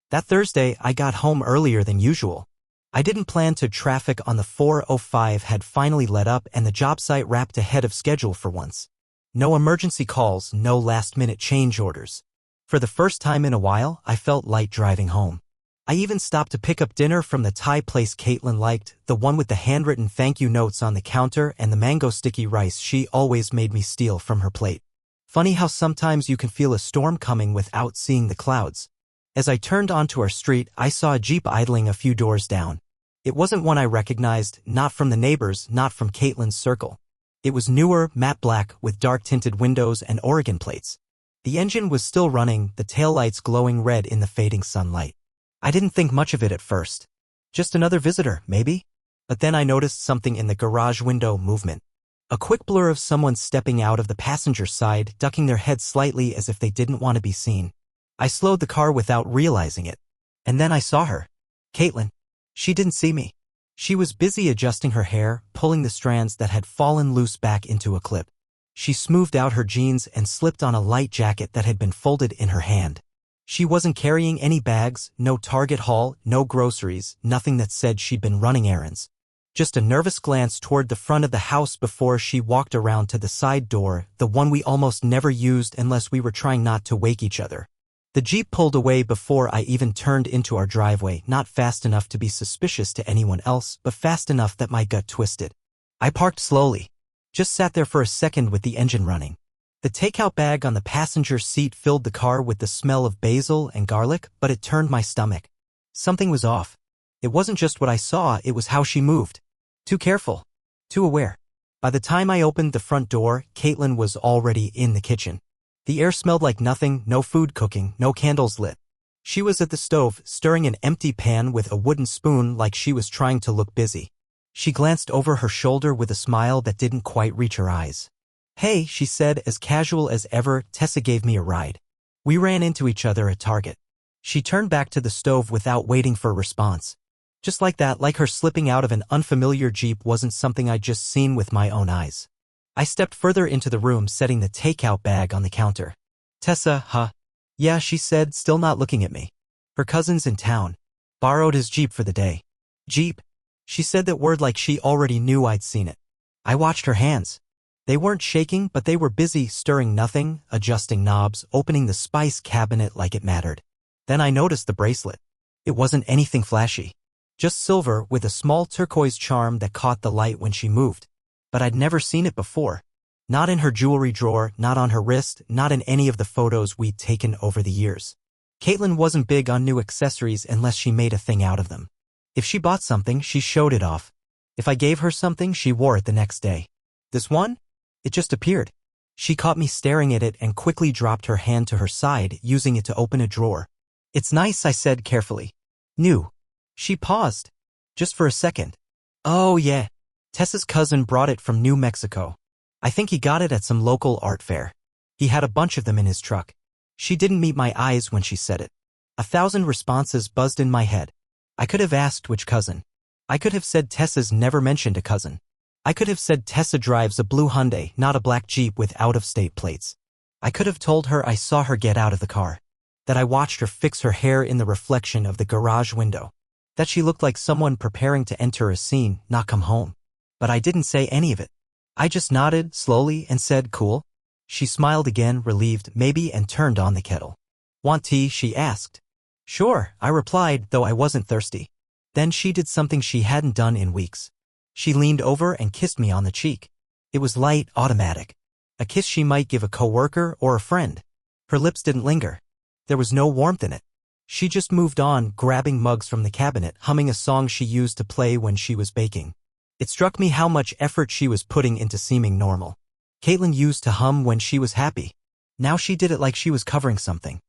That Thursday, I got home earlier than usual. I didn't plan to. Traffic on the 405 had finally let up and the job site wrapped ahead of schedule for once. No emergency calls, no last-minute change orders. For the first time in a while, I felt light driving home. I even stopped to pick up dinner from the Thai place Caitlin liked, the one with the handwritten thank you notes on the counter and the mango sticky rice she always made me steal from her plate. Funny how sometimes you can feel a storm coming without seeing the clouds. As I turned onto our street, I saw a Jeep idling a few doors down. It wasn't one I recognized, not from the neighbors, not from Caitlin's circle. It was newer, matte black, with dark-tinted windows and Oregon plates. The engine was still running, the taillights glowing red in the fading sunlight. I didn't think much of it at first. Just another visitor, maybe? But then I noticed something in the garage window movement. A quick blur of someone stepping out of the passenger side, ducking their head slightly as if they didn't want to be seen. I slowed the car without realizing it. And then I saw her. Caitlin. She didn't see me. She was busy adjusting her hair, pulling the strands that had fallen loose back into a clip. She smoothed out her jeans and slipped on a light jacket that had been folded in her hand. She wasn't carrying any bags, no Target haul, no groceries, nothing that said she'd been running errands. Just a nervous glance toward the front of the house before she walked around to the side door, the one we almost never used unless we were trying not to wake each other. The Jeep pulled away before I even turned into our driveway, not fast enough to be suspicious to anyone else, but fast enough that my gut twisted. I parked slowly. Just sat there for a second with the engine running. The takeout bag on the passenger seat filled the car with the smell of basil and garlic, but it turned my stomach. Something was off. It wasn't just what I saw, it was how she moved. Too careful. Too aware. By the time I opened the front door, Caitlin was already in the kitchen. The air smelled like nothing, no food cooking, no candles lit. She was at the stove, stirring an empty pan with a wooden spoon like she was trying to look busy. She glanced over her shoulder with a smile that didn't quite reach her eyes. "Hey," she said, as casual as ever. "Tessa gave me a ride. We ran into each other at Target." She turned back to the stove without waiting for a response. Just like that, like her slipping out of an unfamiliar Jeep wasn't something I'd just seen with my own eyes. I stepped further into the room, setting the takeout bag on the counter. "Tessa, huh?" "Yeah," she said, still not looking at me. "Her cousin's in town. Borrowed his Jeep for the day." "Jeep?" She said that word like she already knew I'd seen it. I watched her hands. They weren't shaking, but they were busy stirring nothing, adjusting knobs, opening the spice cabinet like it mattered. Then I noticed the bracelet. It wasn't anything flashy. Just silver with a small turquoise charm that caught the light when she moved. But I'd never seen it before. Not in her jewelry drawer, not on her wrist, not in any of the photos we'd taken over the years. Caitlin wasn't big on new accessories unless she made a thing out of them. If she bought something, she showed it off. If I gave her something, she wore it the next day. This one? It just appeared. She caught me staring at it and quickly dropped her hand to her side, using it to open a drawer. "It's nice," I said carefully. "New." She paused. Just for a second. "Oh yeah. Tessa's cousin brought it from New Mexico. I think he got it at some local art fair. He had a bunch of them in his truck." She didn't meet my eyes when she said it. 1,000 responses buzzed in my head. I could have asked which cousin. I could have said Tessa's never mentioned a cousin. I could have said Tessa drives a blue Hyundai, not a black Jeep with out-of-state plates. I could have told her I saw her get out of the car. That I watched her fix her hair in the reflection of the garage window. That she looked like someone preparing to enter a scene, not come home. But I didn't say any of it. I just nodded, slowly, and said, "Cool." She smiled again, relieved, maybe, and turned on the kettle. "Want tea?" she asked. "Sure," I replied, though I wasn't thirsty. Then she did something she hadn't done in weeks. She leaned over and kissed me on the cheek. It was light, automatic. A kiss she might give a coworker or a friend. Her lips didn't linger. There was no warmth in it. She just moved on, grabbing mugs from the cabinet, humming a song she used to play when she was baking. It struck me how much effort she was putting into seeming normal. Caitlin used to hum when she was happy. Now she did it like she was covering something.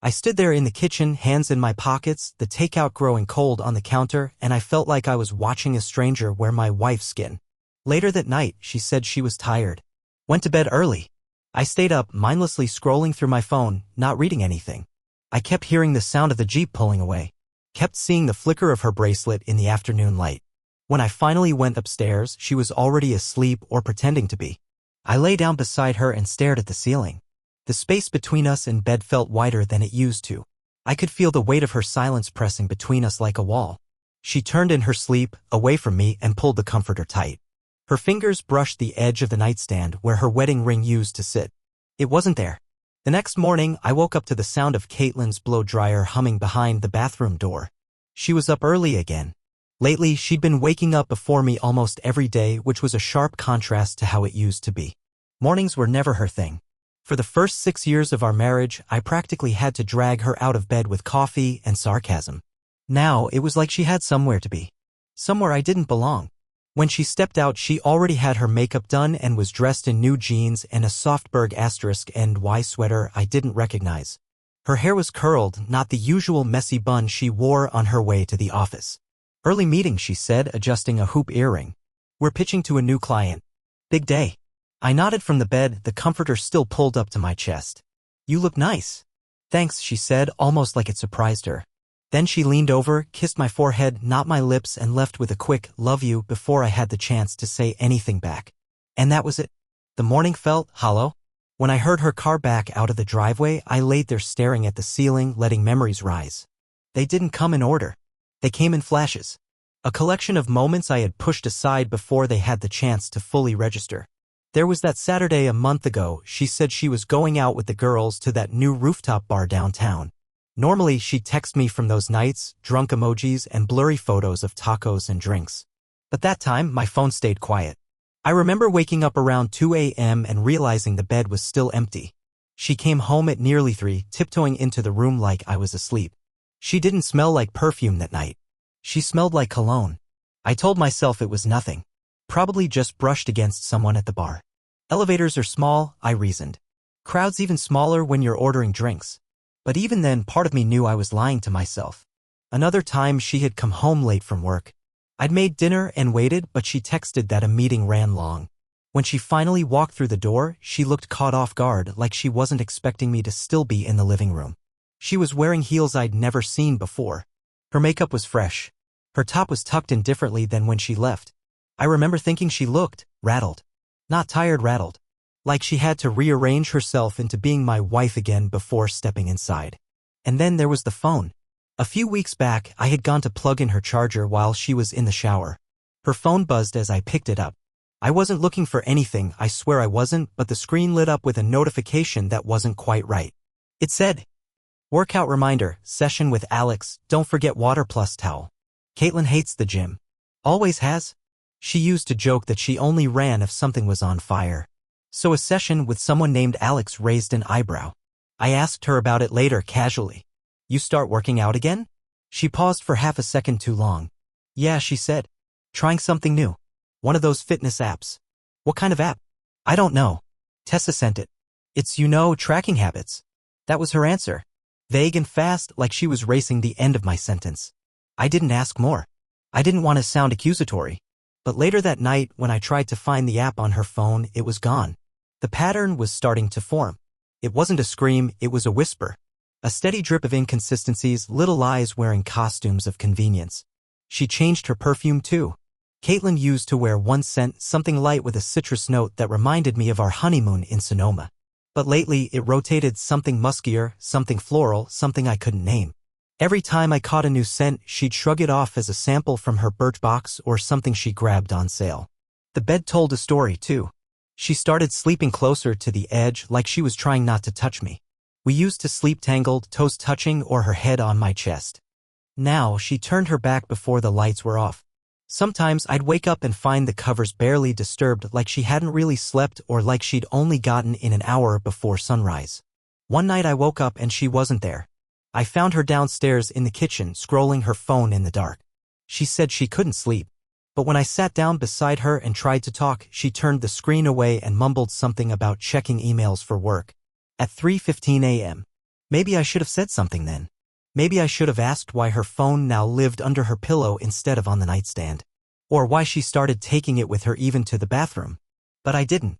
I stood there in the kitchen, hands in my pockets, the takeout growing cold on the counter, and I felt like I was watching a stranger wear my wife's skin. Later that night, she said she was tired. Went to bed early. I stayed up, mindlessly scrolling through my phone, not reading anything. I kept hearing the sound of the Jeep pulling away. Kept seeing the flicker of her bracelet in the afternoon light. When I finally went upstairs, she was already asleep or pretending to be. I lay down beside her and stared at the ceiling. The space between us and bed felt wider than it used to. I could feel the weight of her silence pressing between us like a wall. She turned in her sleep, away from me, and pulled the comforter tight. Her fingers brushed the edge of the nightstand where her wedding ring used to sit. It wasn't there. The next morning, I woke up to the sound of Caitlin's blow dryer humming behind the bathroom door. She was up early again. Lately, she'd been waking up before me almost every day, which was a sharp contrast to how it used to be. Mornings were never her thing. For the first 6 years of our marriage, I practically had to drag her out of bed with coffee and sarcasm. Now, it was like she had somewhere to be. Somewhere I didn't belong. When she stepped out, she already had her makeup done and was dressed in new jeans and a Softberg *NY sweater I didn't recognize. Her hair was curled, not the usual messy bun she wore on her way to the office. "Early meeting," she said, adjusting a hoop earring. "We're pitching to a new client. Big day." I nodded from the bed, the comforter still pulled up to my chest. "You look nice." "Thanks," she said, almost like it surprised her. Then she leaned over, kissed my forehead, not my lips, and left with a quick, "Love you," before I had the chance to say anything back. And that was it. The morning felt hollow. When I heard her car back out of the driveway, I laid there staring at the ceiling, letting memories rise. They didn't come in order. They came in flashes. A collection of moments I had pushed aside before they had the chance to fully register. There was that Saturday a month ago. She said she was going out with the girls to that new rooftop bar downtown. Normally, she'd text me from those nights, drunk emojis and blurry photos of tacos and drinks. But that time, my phone stayed quiet. I remember waking up around 2 a.m. and realizing the bed was still empty. She came home at nearly 3, tiptoeing into the room like I was asleep. She didn't smell like perfume that night. She smelled like cologne. I told myself it was nothing. Probably just brushed against someone at the bar. Elevators are small, I reasoned. Crowds even smaller when you're ordering drinks. But even then, part of me knew I was lying to myself. Another time, she had come home late from work. I'd made dinner and waited, but she texted that a meeting ran long. When she finally walked through the door, she looked caught off guard, like she wasn't expecting me to still be in the living room. She was wearing heels I'd never seen before. Her makeup was fresh. Her top was tucked in differently than when she left. I remember thinking she looked rattled. Not tired, rattled. Like she had to rearrange herself into being my wife again before stepping inside. And then there was the phone. A few weeks back, I had gone to plug in her charger while she was in the shower. Her phone buzzed as I picked it up. I wasn't looking for anything, I swear I wasn't, but the screen lit up with a notification that wasn't quite right. It said, "Workout reminder, session with Alex, don't forget water plus towel. Caitlin hates the gym. Always has." She used to joke that she only ran if something was on fire. So a session with someone named Alex raised an eyebrow. I asked her about it later casually. "You start working out again?" She paused for half a second too long. "Yeah," she said. "Trying something new. One of those fitness apps." "What kind of app?" "I don't know." Tessa sent it. "It's, tracking habits." That was her answer. Vague and fast, like she was racing the end of my sentence. I didn't ask more. I didn't want to sound accusatory. But later that night, when I tried to find the app on her phone, it was gone. The pattern was starting to form. It wasn't a scream, it was a whisper. A steady drip of inconsistencies, little lies wearing costumes of convenience. She changed her perfume too. Caitlin used to wear one scent, something light with a citrus note that reminded me of our honeymoon in Sonoma. But lately, it rotated, something muskier, something floral, something I couldn't name. Every time I caught a new scent, she'd shrug it off as a sample from her Birchbox or something she grabbed on sale. The bed told a story too. She started sleeping closer to the edge, like she was trying not to touch me. We used to sleep tangled, toes touching or her head on my chest. Now, she turned her back before the lights were off. Sometimes I'd wake up and find the covers barely disturbed, like she hadn't really slept or like she'd only gotten in an hour before sunrise. One night I woke up and she wasn't there. I found her downstairs in the kitchen, scrolling her phone in the dark. She said she couldn't sleep. But when I sat down beside her and tried to talk, she turned the screen away and mumbled something about checking emails for work. At 3:15 a.m. Maybe I should have said something then. Maybe I should have asked why her phone now lived under her pillow instead of on the nightstand. Or why she started taking it with her even to the bathroom. But I didn't.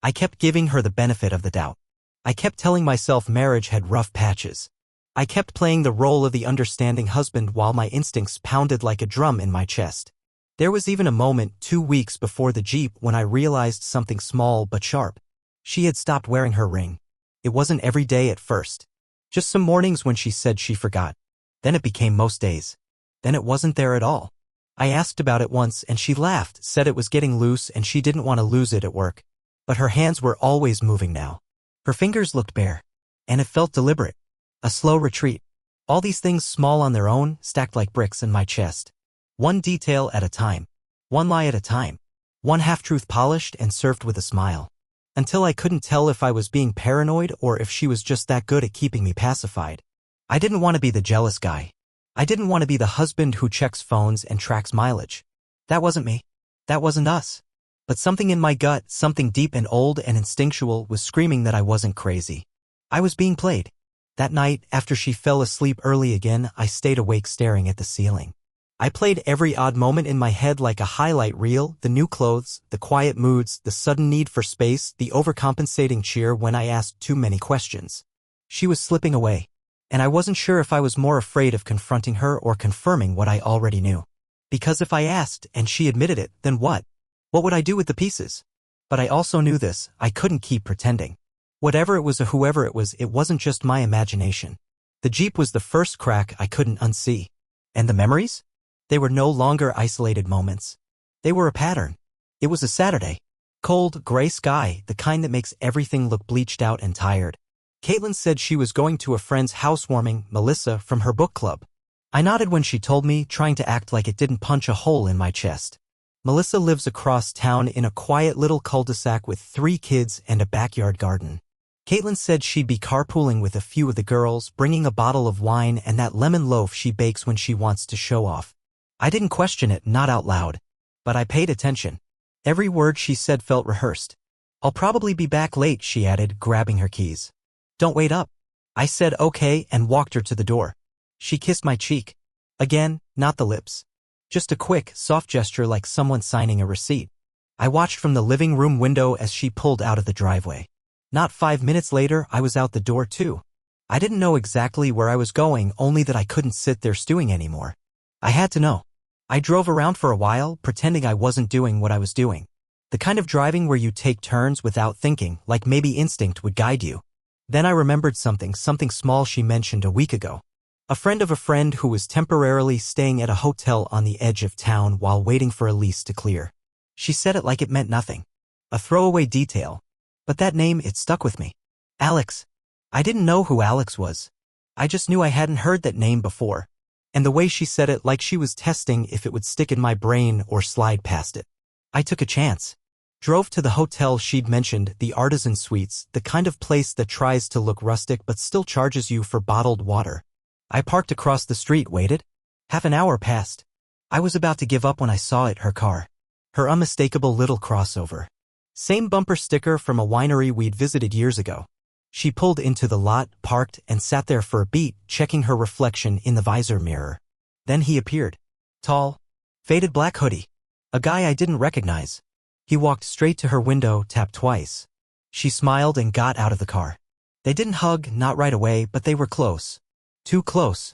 I kept giving her the benefit of the doubt. I kept telling myself marriage had rough patches. I kept playing the role of the understanding husband while my instincts pounded like a drum in my chest. There was even a moment 2 weeks before the Jeep when I realized something small but sharp. She had stopped wearing her ring. It wasn't every day at first. Just some mornings when she said she forgot. Then it became most days. Then it wasn't there at all. I asked about it once and she laughed, said it was getting loose and she didn't want to lose it at work. But her hands were always moving now. Her fingers looked bare. And it felt deliberate. A slow retreat. All these things small on their own, stacked like bricks in my chest. One detail at a time. One lie at a time. One half-truth polished and served with a smile. Until I couldn't tell if I was being paranoid or if she was just that good at keeping me pacified. I didn't want to be the jealous guy. I didn't want to be the husband who checks phones and tracks mileage. That wasn't me. That wasn't us. But something in my gut, something deep and old and instinctual, was screaming that I wasn't crazy. I was being played. That night, after she fell asleep early again, I stayed awake staring at the ceiling. I played every odd moment in my head like a highlight reel, the new clothes, the quiet moods, the sudden need for space, the overcompensating cheer when I asked too many questions. She was slipping away. And I wasn't sure if I was more afraid of confronting her or confirming what I already knew. Because if I asked and she admitted it, then what? What would I do with the pieces? But I also knew this, I couldn't keep pretending. Whatever it was or whoever it wasn't just my imagination. The Jeep was the first crack I couldn't unsee. And the memories? They were no longer isolated moments. They were a pattern. It was a Saturday. Cold, gray sky, the kind that makes everything look bleached out and tired. Caitlin said she was going to a friend's housewarming, Melissa, from her book club. I nodded when she told me, trying to act like it didn't punch a hole in my chest. Melissa lives across town in a quiet little cul-de-sac with 3 kids and a backyard garden. Caitlin said she'd be carpooling with a few of the girls, bringing a bottle of wine and that lemon loaf she bakes when she wants to show off. I didn't question it, not out loud. But I paid attention. Every word she said felt rehearsed. I'll probably be back late, she added, grabbing her keys. Don't wait up. I said okay and walked her to the door. She kissed my cheek. Again, not the lips. Just a quick, soft gesture like someone signing a receipt. I watched from the living room window as she pulled out of the driveway. Not 5 minutes later, I was out the door too. I didn't know exactly where I was going, only that I couldn't sit there stewing anymore. I had to know. I drove around for a while, pretending I wasn't doing what I was doing. The kind of driving where you take turns without thinking, like maybe instinct would guide you. Then I remembered something small she mentioned a week ago. A friend of a friend who was temporarily staying at a hotel on the edge of town while waiting for a lease to clear. She said it like it meant nothing. A throwaway detail. But that name, it stuck with me. Alex. I didn't know who Alex was. I just knew I hadn't heard that name before. And the way she said it, like she was testing if it would stick in my brain or slide past it. I took a chance. Drove to the hotel she'd mentioned, the Artisan Suites, the kind of place that tries to look rustic but still charges you for bottled water. I parked across the street, waited. Half an hour passed. I was about to give up when I saw it, her car. Her unmistakable little crossover. Same bumper sticker from a winery we'd visited years ago. She pulled into the lot, parked, and sat there for a beat, checking her reflection in the visor mirror. Then he appeared. Tall, faded black hoodie. A guy I didn't recognize. He walked straight to her window, tapped twice. She smiled and got out of the car. They didn't hug, not right away, but they were close. Too close.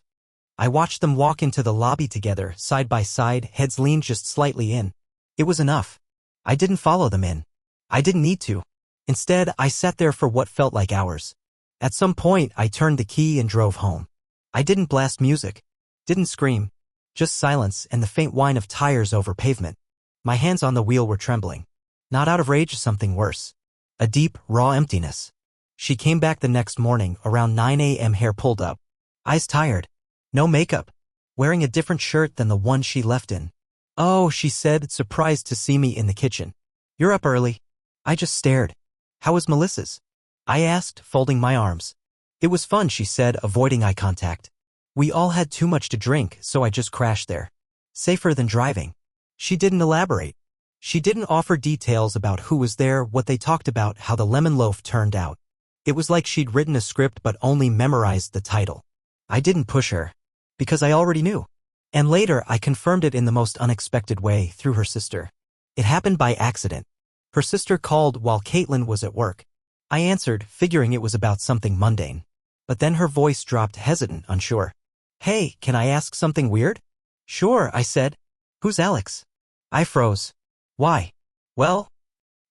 I watched them walk into the lobby together, side by side, heads leaned just slightly in. It was enough. I didn't follow them in. I didn't need to. Instead, I sat there for what felt like hours. At some point, I turned the key and drove home. I didn't blast music. Didn't scream. Just silence and the faint whine of tires over pavement. My hands on the wheel were trembling. Not out of rage, something worse. A deep, raw emptiness. She came back the next morning, around 9 a.m., hair pulled up. Eyes tired. No makeup. Wearing a different shirt than the one she left in. Oh, she said, surprised to see me in the kitchen. You're up early. I just stared. How was Melissa's? I asked, folding my arms. It was fun, she said, avoiding eye contact. We all had too much to drink, so I just crashed there. Safer than driving. She didn't elaborate. She didn't offer details about who was there, what they talked about, how the lemon loaf turned out. It was like she'd written a script but only memorized the title. I didn't push her. Because I already knew. And later, I confirmed it in the most unexpected way, through her sister. It happened by accident. Her sister called while Caitlin was at work. I answered, figuring it was about something mundane. But then her voice dropped, hesitant, unsure. Hey, can I ask something weird? Sure, I said. Who's Alex? I froze. Why? Well,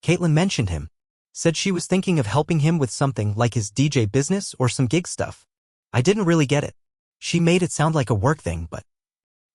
Caitlin mentioned him. Said she was thinking of helping him with something like his DJ business or some gig stuff. I didn't really get it. She made it sound like a work thing, but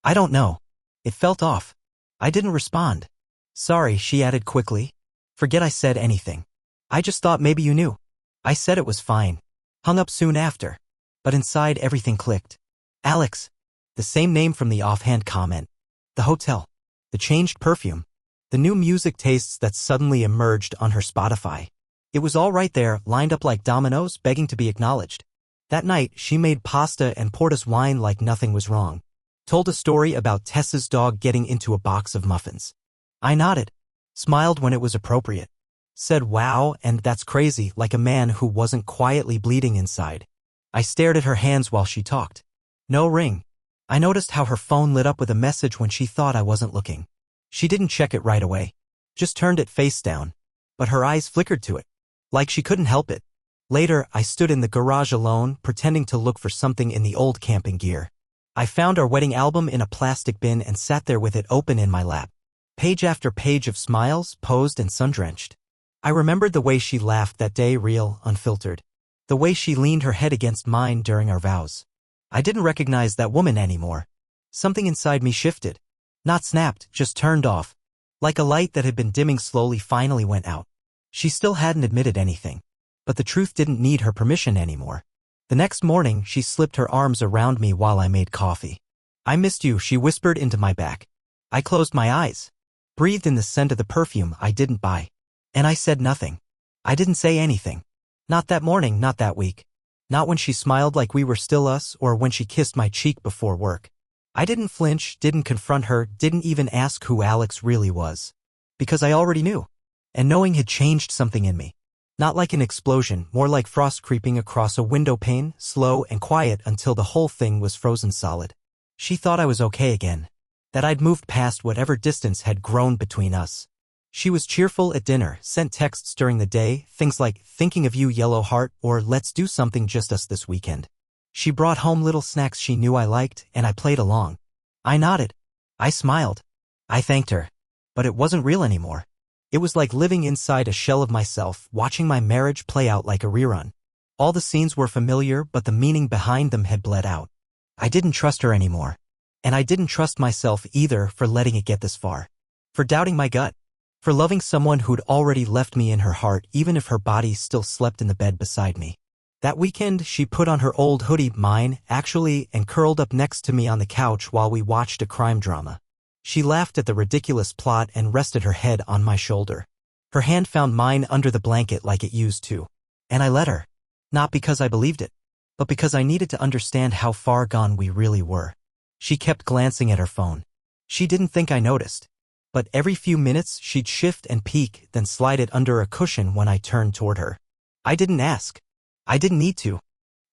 I don't know. It felt off. I didn't respond. Sorry, she added quickly. Forget I said anything. I just thought maybe you knew. I said it was fine. Hung up soon after. But inside everything clicked. Alex. The same name from the offhand comment. The hotel. The changed perfume. The new music tastes that suddenly emerged on her Spotify. It was all right there, lined up like dominoes, begging to be acknowledged. That night, she made pasta and poured us wine like nothing was wrong. Told a story about Tessa's dog getting into a box of muffins. I nodded. Smiled when it was appropriate. Said wow, and that's crazy, like a man who wasn't quietly bleeding inside. I stared at her hands while she talked. No ring. I noticed how her phone lit up with a message when she thought I wasn't looking. She didn't check it right away. Just turned it face down. But her eyes flickered to it. Like she couldn't help it. Later, I stood in the garage alone, pretending to look for something in the old camping gear. I found our wedding album in a plastic bin and sat there with it open in my lap. Page after page of smiles, posed and sun-drenched. I remembered the way she laughed that day, real, unfiltered. The way she leaned her head against mine during our vows. I didn't recognize that woman anymore. Something inside me shifted. Not snapped, just turned off. Like a light that had been dimming slowly finally went out. She still hadn't admitted anything. But the truth didn't need her permission anymore. The next morning, she slipped her arms around me while I made coffee. I missed you, she whispered into my back. I closed my eyes. Breathed in the scent of the perfume I didn't buy. And I said nothing. I didn't say anything. Not that morning, not that week. Not when she smiled like we were still us or when she kissed my cheek before work. I didn't flinch, didn't confront her, didn't even ask who Alex really was. Because I already knew. And knowing had changed something in me. Not like an explosion, more like frost creeping across a window pane, slow and quiet until the whole thing was frozen solid. She thought I was okay again. That I'd moved past whatever distance had grown between us. She was cheerful at dinner, sent texts during the day, things like, thinking of you yellow heart, or let's do something just us this weekend. She brought home little snacks she knew I liked, and I played along. I nodded. I smiled. I thanked her. But it wasn't real anymore. It was like living inside a shell of myself, watching my marriage play out like a rerun. All the scenes were familiar, but the meaning behind them had bled out. I didn't trust her anymore. And I didn't trust myself either for letting it get this far. For doubting my gut. For loving someone who'd already left me in her heart even if her body still slept in the bed beside me. That weekend, she put on her old hoodie, mine, actually, and curled up next to me on the couch while we watched a crime drama. She laughed at the ridiculous plot and rested her head on my shoulder. Her hand found mine under the blanket like it used to. And I let her. Not because I believed it, but because I needed to understand how far gone we really were. She kept glancing at her phone. She didn't think I noticed. But every few minutes she'd shift and peek, then slide it under a cushion when I turned toward her. I didn't ask. I didn't need to.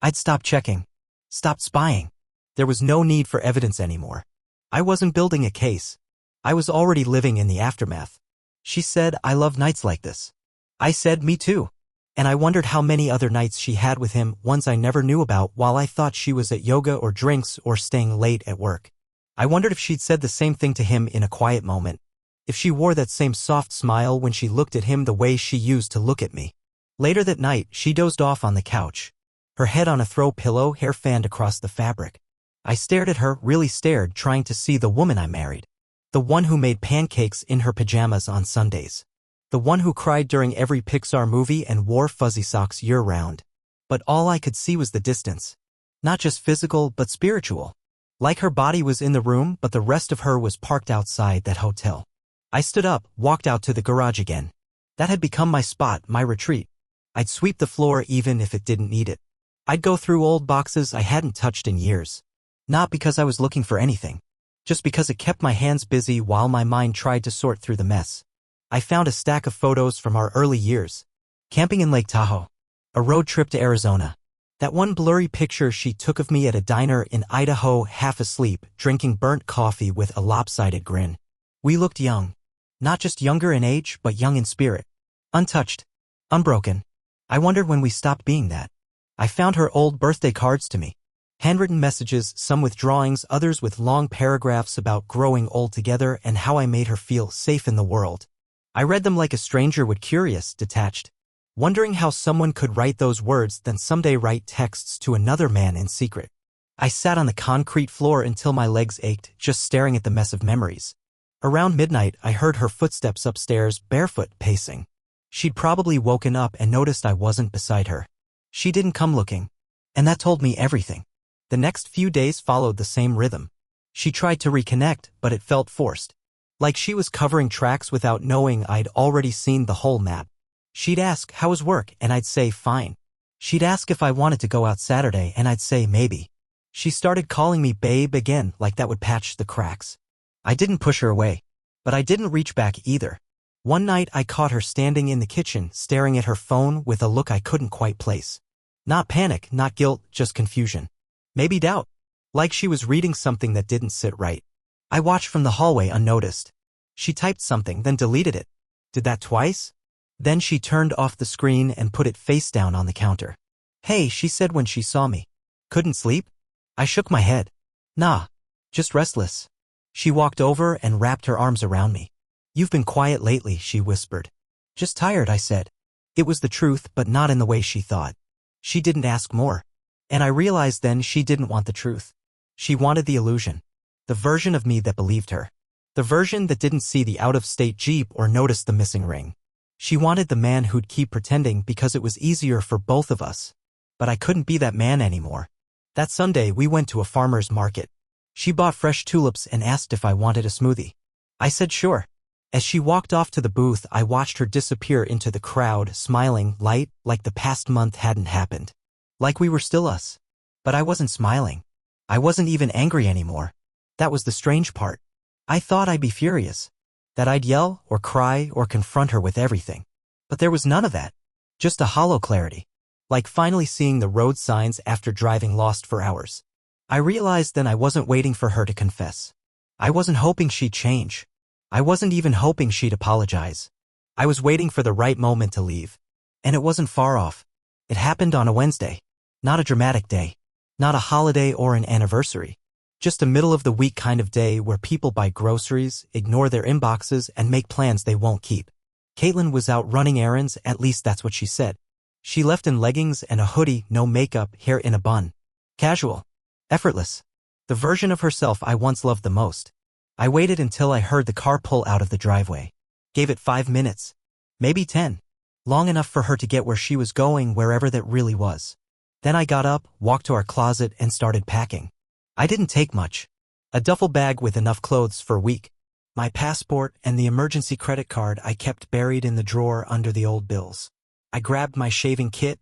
I'd stopped checking. Stopped spying. There was no need for evidence anymore. I wasn't building a case. I was already living in the aftermath. She said, I love nights like this. I said, me too. And I wondered how many other nights she had with him, ones I never knew about while I thought she was at yoga or drinks or staying late at work. I wondered if she'd said the same thing to him in a quiet moment. If she wore that same soft smile when she looked at him the way she used to look at me. Later that night, she dozed off on the couch. Her head on a throw pillow, hair fanned across the fabric. I stared at her, really stared, trying to see the woman I married. The one who made pancakes in her pajamas on Sundays. The one who cried during every Pixar movie and wore fuzzy socks year-round. But all I could see was the distance. Not just physical, but spiritual. Like her body was in the room, but the rest of her was parked outside that hotel. I stood up, walked out to the garage again. That had become my spot, my retreat. I'd sweep the floor even if it didn't need it. I'd go through old boxes I hadn't touched in years. Not because I was looking for anything. Just because it kept my hands busy while my mind tried to sort through the mess. I found a stack of photos from our early years. Camping in Lake Tahoe. A road trip to Arizona. That one blurry picture she took of me at a diner in Idaho, half asleep, drinking burnt coffee with a lopsided grin. We looked young. Not just younger in age, but young in spirit. Untouched. Unbroken. I wondered when we stopped being that. I found her old birthday cards to me. Handwritten messages, some with drawings, others with long paragraphs about growing old together and how I made her feel safe in the world. I read them like a stranger would, curious, detached. wondering how someone could write those words then someday write texts to another man in secret. I sat on the concrete floor until my legs ached just staring at the mess of memories. Around midnight, I heard her footsteps upstairs, barefoot, pacing. She'd probably woken up and noticed I wasn't beside her. She didn't come looking, and that told me everything. The next few days followed the same rhythm. She tried to reconnect, but it felt forced. Like she was covering tracks without knowing I'd already seen the whole map. She'd ask, "How was work?" and I'd say, "Fine." She'd ask if I wanted to go out Saturday, and I'd say, "Maybe." She started calling me babe again, like that would patch the cracks. I didn't push her away, but I didn't reach back either. One night I caught her standing in the kitchen, staring at her phone with a look I couldn't quite place. Not panic, not guilt, just confusion. Maybe doubt. Like she was reading something that didn't sit right. I watched from the hallway unnoticed. She typed something, then deleted it. Did that twice? Then she turned off the screen and put it face down on the counter. "Hey," she said when she saw me. "Couldn't sleep?" I shook my head. "Nah, just restless." She walked over and wrapped her arms around me. "You've been quiet lately," she whispered. "Just tired," I said. It was the truth, but not in the way she thought. She didn't ask more. And I realized then she didn't want the truth. She wanted the illusion. The version of me that believed her. The version that didn't see the out-of-state Jeep or notice the missing ring. She wanted the man who'd keep pretending because it was easier for both of us. But I couldn't be that man anymore. That Sunday we went to a farmer's market. She bought fresh tulips and asked if I wanted a smoothie. I said sure. As she walked off to the booth, I watched her disappear into the crowd, smiling, light, like the past month hadn't happened. Like we were still us. But I wasn't smiling. I wasn't even angry anymore. That was the strange part. I thought I'd be furious. That I'd yell or cry or confront her with everything. But there was none of that. Just a hollow clarity. Like finally seeing the road signs after driving lost for hours. I realized then I wasn't waiting for her to confess. I wasn't hoping she'd change. I wasn't even hoping she'd apologize. I was waiting for the right moment to leave. And it wasn't far off. It happened on a Wednesday. Not a dramatic day. Not a holiday or an anniversary. Just a middle-of-the-week kind of day where people buy groceries, ignore their inboxes, and make plans they won't keep. Caitlin was out running errands, at least that's what she said. She left in leggings and a hoodie, no makeup, hair in a bun. Casual. Effortless. The version of herself I once loved the most. I waited until I heard the car pull out of the driveway. Gave it 5 minutes. Maybe 10. Long enough for her to get where she was going, wherever that really was. Then I got up, walked to our closet, and started packing. I didn't take much. A duffel bag with enough clothes for a week. My passport and the emergency credit card I kept buried in the drawer under the old bills. I grabbed my shaving kit,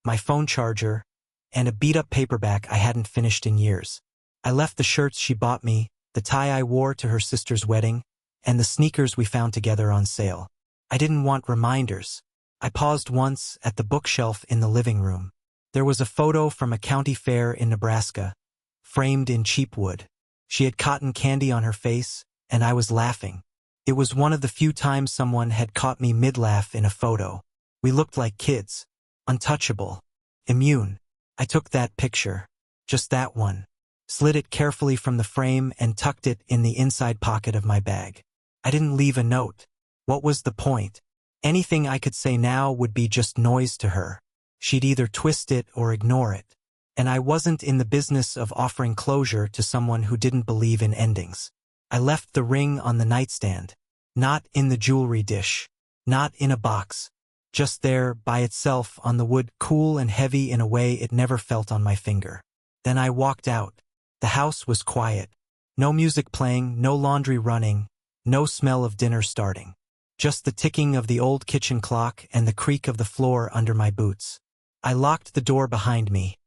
my phone charger, and a beat-up paperback I hadn't finished in years. I left the shirts she bought me, the tie I wore to her sister's wedding, and the sneakers we found together on sale. I didn't want reminders. I paused once at the bookshelf in the living room. There was a photo from a county fair in Nebraska, framed in cheap wood. She had cotton candy on her face, and I was laughing. It was one of the few times someone had caught me mid-laugh in a photo. We looked like kids. Untouchable. Immune. I took that picture. Just that one. Slid it carefully from the frame and tucked it in the inside pocket of my bag. I didn't leave a note. What was the point? Anything I could say now would be just noise to her. She'd either twist it or ignore it. And I wasn't in the business of offering closure to someone who didn't believe in endings. I left the ring on the nightstand. Not in the jewelry dish. Not in a box. Just there, by itself, on the wood, cool and heavy in a way it never felt on my finger. Then I walked out. The house was quiet. No music playing, no laundry running, no smell of dinner starting. Just the ticking of the old kitchen clock and the creak of the floor under my boots. I locked the door behind me.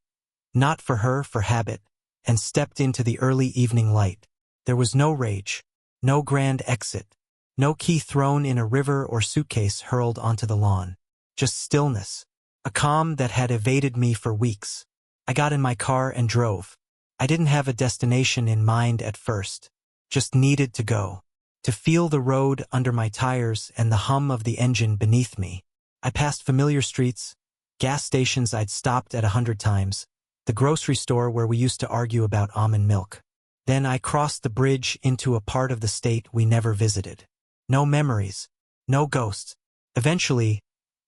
Not for her, for habit, and stepped into the early evening light. There was no rage, no grand exit, no key thrown in a river or suitcase hurled onto the lawn. Just stillness, a calm that had evaded me for weeks. I got in my car and drove. I didn't have a destination in mind at first, just needed to go. To feel the road under my tires and the hum of the engine beneath me. I passed familiar streets, gas stations I'd stopped at 100 times, the grocery store where we used to argue about almond milk. Then I crossed the bridge into a part of the state we never visited. No memories, no ghosts. Eventually,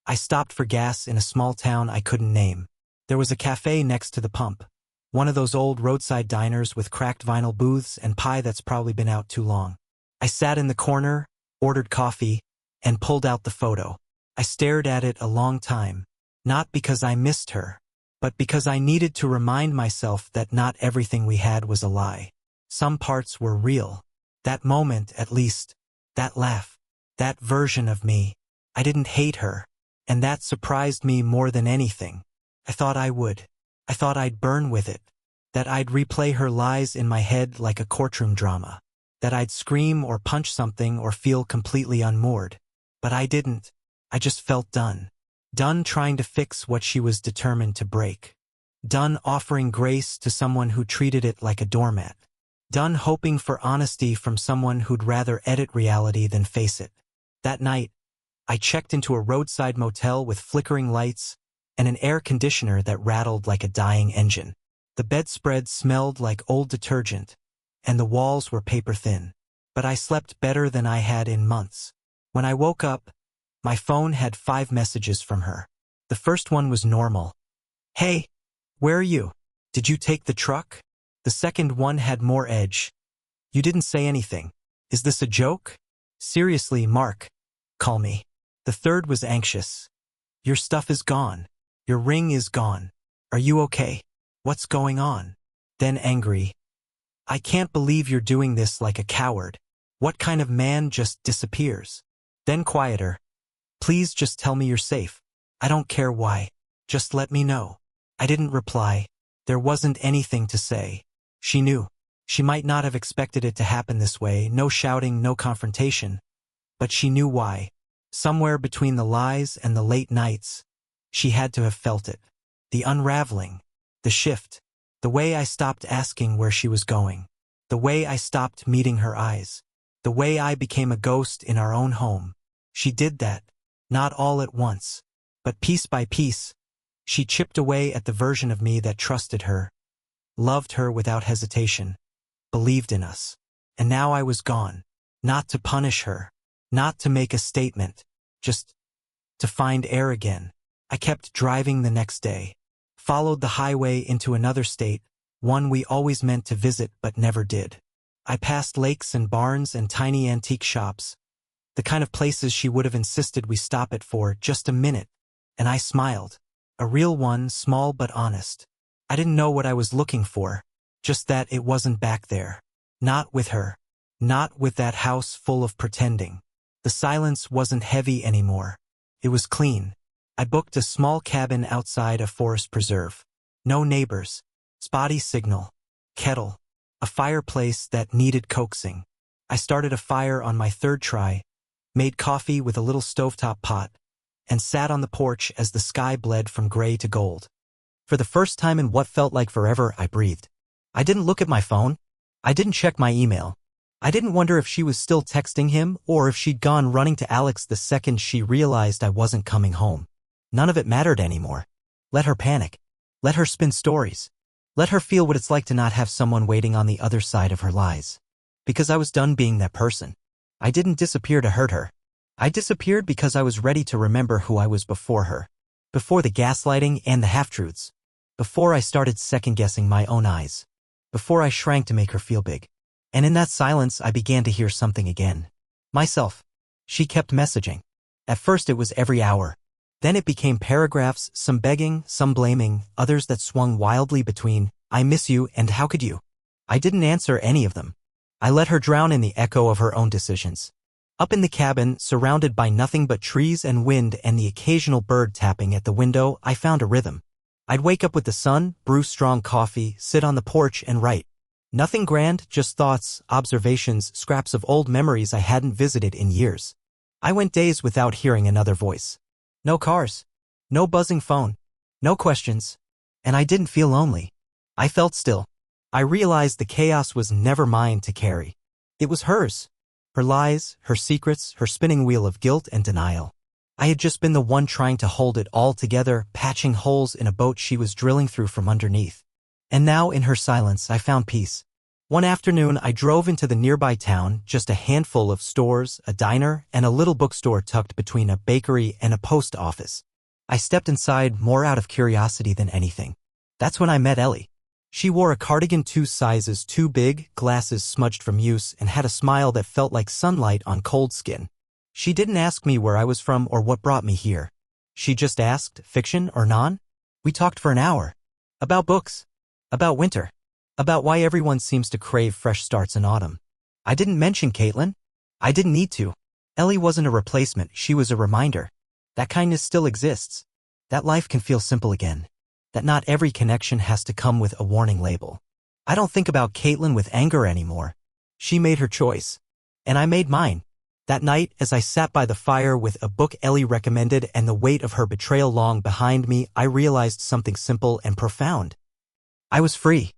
I stopped for gas in a small town I couldn't name. There was a cafe next to the pump. One of those old roadside diners with cracked vinyl booths and pie that's probably been out too long. I sat in the corner, ordered coffee, and pulled out the photo. I stared at it a long time, not because I missed her, but because I needed to remind myself that not everything we had was a lie. Some parts were real. That moment, at least. That laugh. That version of me. I didn't hate her, and that surprised me more than anything. I thought I would. I thought I'd burn with it. That I'd replay her lies in my head like a courtroom drama. That I'd scream or punch something or feel completely unmoored. But I didn't. I just felt done. Done trying to fix what she was determined to break. Done offering grace to someone who treated it like a doormat. Done hoping for honesty from someone who'd rather edit reality than face it. That night, I checked into a roadside motel with flickering lights and an air conditioner that rattled like a dying engine. The bedspread smelled like old detergent, and the walls were paper thin. But I slept better than I had in months. When I woke up, my phone had 5 messages from her. The first one was normal. Hey, where are you? Did you take the truck? The second one had more edge. You didn't say anything. Is this a joke? Seriously, Mark. Call me. The third was anxious. Your stuff is gone. Your ring is gone. Are you okay? What's going on? Then angry. I can't believe you're doing this like a coward. What kind of man just disappears? Then quieter. Please just tell me you're safe. I don't care why. Just let me know. I didn't reply. There wasn't anything to say. She knew. She might not have expected it to happen this way, no shouting, no confrontation. But she knew why. Somewhere between the lies and the late nights, she had to have felt it. The unraveling. The shift. The way I stopped asking where she was going. The way I stopped meeting her eyes. The way I became a ghost in our own home. She did that. Not all at once. But piece by piece, she chipped away at the version of me that trusted her, loved her without hesitation, believed in us. And now I was gone. Not to punish her. Not to make a statement. Just to find air again. I kept driving the next day. Followed the highway into another state, one we always meant to visit but never did. I passed lakes and barns and tiny antique shops. The kind of places she would have insisted we stop at for just a minute. And I smiled. A real one, small but honest. I didn't know what I was looking for. Just that it wasn't back there. Not with her. Not with that house full of pretending. The silence wasn't heavy anymore. It was clean. I booked a small cabin outside a forest preserve. No neighbors. Spotty signal. Kettle. A fireplace that needed coaxing. I started a fire on my third try, made coffee with a little stovetop pot, and sat on the porch as the sky bled from gray to gold. For the first time in what felt like forever, I breathed. I didn't look at my phone. I didn't check my email. I didn't wonder if she was still texting him or if she'd gone running to Alex the second she realized I wasn't coming home. None of it mattered anymore. Let her panic. Let her spin stories. Let her feel what it's like to not have someone waiting on the other side of her lies. Because I was done being that person. I didn't disappear to hurt her. I disappeared because I was ready to remember who I was before her. Before the gaslighting and the half-truths. Before I started second-guessing my own eyes. Before I shrank to make her feel big. And in that silence I began to hear something again. Myself. She kept messaging. At first it was every hour. Then it became paragraphs, some begging, some blaming, others that swung wildly between, I miss you and how could you? I didn't answer any of them. I let her drown in the echo of her own decisions. Up in the cabin, surrounded by nothing but trees and wind and the occasional bird tapping at the window, I found a rhythm. I'd wake up with the sun, brew strong coffee, sit on the porch and write. Nothing grand, just thoughts, observations, scraps of old memories I hadn't visited in years. I went days without hearing another voice. No cars. No buzzing phone. No questions. And I didn't feel lonely. I felt still. I realized the chaos was never mine to carry. It was hers. Her lies, her secrets, her spinning wheel of guilt and denial. I had just been the one trying to hold it all together, patching holes in a boat she was drilling through from underneath. And now in her silence I found peace. One afternoon, I drove into the nearby town, just a handful of stores, a diner, and a little bookstore tucked between a bakery and a post office. I stepped inside more out of curiosity than anything. That's when I met Ellie. She wore a cardigan 2 sizes too big, glasses smudged from use, and had a smile that felt like sunlight on cold skin. She didn't ask me where I was from or what brought me here. She just asked, fiction or non? We talked for an hour. About books. About winter. About why everyone seems to crave fresh starts in autumn. I didn't mention Caitlin. I didn't need to. Ellie wasn't a replacement, she was a reminder. That kindness still exists. That life can feel simple again. That not every connection has to come with a warning label. I don't think about Caitlin with anger anymore. She made her choice. And I made mine. That night, as I sat by the fire with a book Ellie recommended and the weight of her betrayal long behind me, I realized something simple and profound. I was free.